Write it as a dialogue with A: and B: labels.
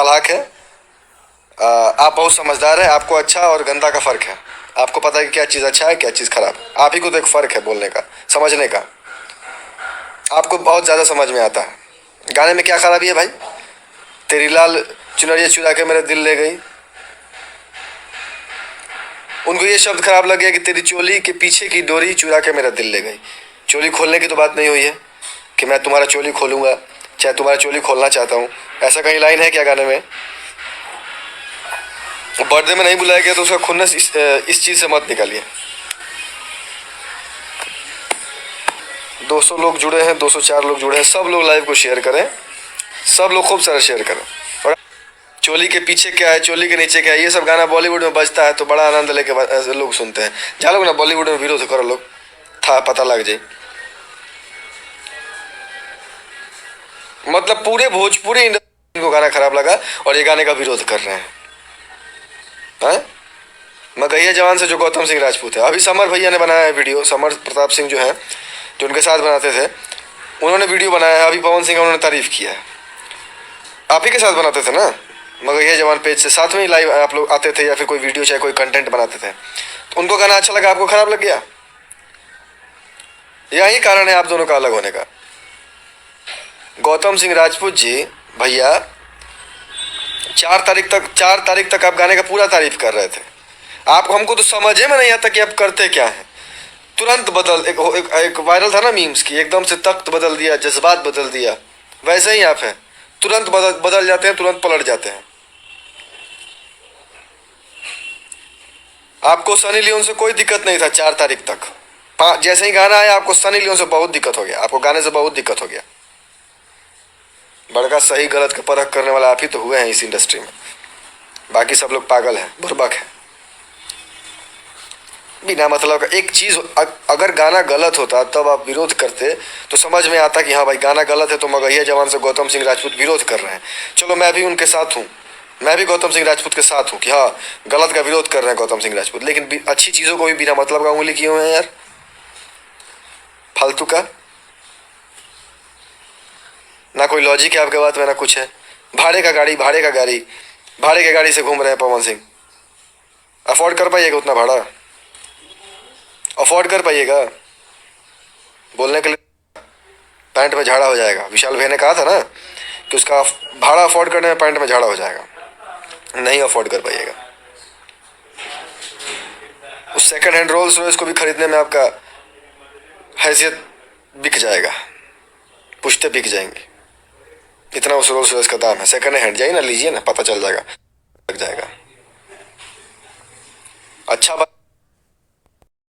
A: चालाक है, आप बहुत समझदार हैं। आपको अच्छा और गंदा का फ़र्क है। आपको पता है कि क्या चीज़ अच्छा है, क्या चीज़ खराब है। आप ही को तो एक फ़र्क है बोलने का, समझने का। आपको बहुत ज़्यादा समझ में आता है। गाने में क्या खराबी है भाई? तेरी लाल चुनरिया चुरा के मेरा दिल ले गई। उनको ये शब्द खराब लग गया कि तेरी चोली के पीछे की डोरी चुरा के मेरा दिल ले गई। चोली खोलने की तो बात नहीं हुई है कि मैं तुम्हारा चोली खोलूंगा, चाहे तुम्हारा चोली खोलना चाहता हूँ। ऐसा कहीं लाइन है क्या गाने में? बर्थडे में नहीं बुलाया गया तो उसका खुन्नस इस चीज़ से मत निकालिए। 200 लोग जुड़े हैं, 204 लोग जुड़े हैं। सब लोग लाइव को शेयर करें, सब लोग खूब सारा शेयर करें। और चोली के पीछे क्या है, चोली के नीचे क्या है, ये सब गाना बॉलीवुड में बजता है तो बड़ा आनंद लेके लोग सुनते हैं। जा लोग ना बॉलीवुड में विरोध करो, लोग था पता लग जाए। मतलब पूरे भोजपुरी इंडस्ट्री को गाना खराब लगा और ये गाने का विरोध कर रहे हैं। मगहिया जवान से जो गौतम सिंह राजपूत है, अभी समर भैया ने बनाया है वीडियो। समर प्रताप सिंह जो है, जो उनके साथ बनाते थे, उन्होंने वीडियो बनाया है। अभी पवन सिंह का उन्होंने तारीफ किया है। आप ही के साथ बनाते थे ना मगहिया जवान पेज से, साथ में ही लाइव आप लोग आते थे या फिर कोई वीडियो चाहे कोई कंटेंट बनाते थे, तो उनको गाना अच्छा लगा, आपको खराब लग गया। यही कारण है आप दोनों का अलग होने का। गौतम सिंह राजपूत जी भैया 4 तारीख तक आप गाने का पूरा तारीफ कर रहे थे। आप हमको तो समझे में नहीं आता कि आप करते क्या हैं। तुरंत बदल एक वायरल था ना मीम्स की, एकदम से तख्त बदल दिया, जज्बात बदल दिया। वैसे ही आप हैं, तुरंत बदल जाते हैं, तुरंत पलट जाते हैं। आपको सनी लियोन से कोई दिक्कत नहीं था 4 तारीख तक। जैसे ही गाना आया आपको सनी लियोन से बहुत दिक्कत हो गया, आपको गाने से बहुत दिक्कत हो गया। बड़का सही गलत का परख करने वाला आप ही तो हुए हैं इस इंडस्ट्री में। बाकी सब लोग पागल हैं, बुर्बक हैं, बिना मतलब का। एक चीज़ अगर गाना गलत होता तब आप विरोध करते तो समझ में आता कि हाँ भाई गाना गलत है तो मगहिया जवान से गौतम सिंह राजपूत विरोध कर रहे हैं। चलो मैं भी उनके साथ हूँ, मैं भी गौतम सिंह राजपूत के साथ हूँ कि हाँ गलत का विरोध कर रहे हैं गौतम सिंह राजपूत, लेकिन अच्छी चीज़ों को भी बिना मतलब का उंगली किए हुए हैं यार, फालतू का। ना कोई लॉजिक है आपके बात में, ना कुछ है। भाड़े का गाड़ी, भाड़े का गाड़ी, भाड़े के गाड़ी से घूम रहे हैं पवन सिंह। अफोर्ड कर पाइएगा उतना भाड़ा? अफोर्ड कर पाइएगा? बोलने के लिए पैंट में झाड़ा हो जाएगा। विशाल भैया ने कहा था ना कि उसका भाड़ा अफोर्ड करने में पैंट में झाड़ा हो जाएगा। नहीं अफोर्ड कर पाइएगा। उस सेकंड हैंड रोल्स रॉयस को भी खरीदने में आपका हैसियत बिक जाएगा, पुश्ते बिक जाएंगे। इतना उस रोल्स रॉयस का दाम है। सेकंड हैंड जाइए ना, लीजिए ना, पता चल जाएगा, लग जाएगा। अच्छा बात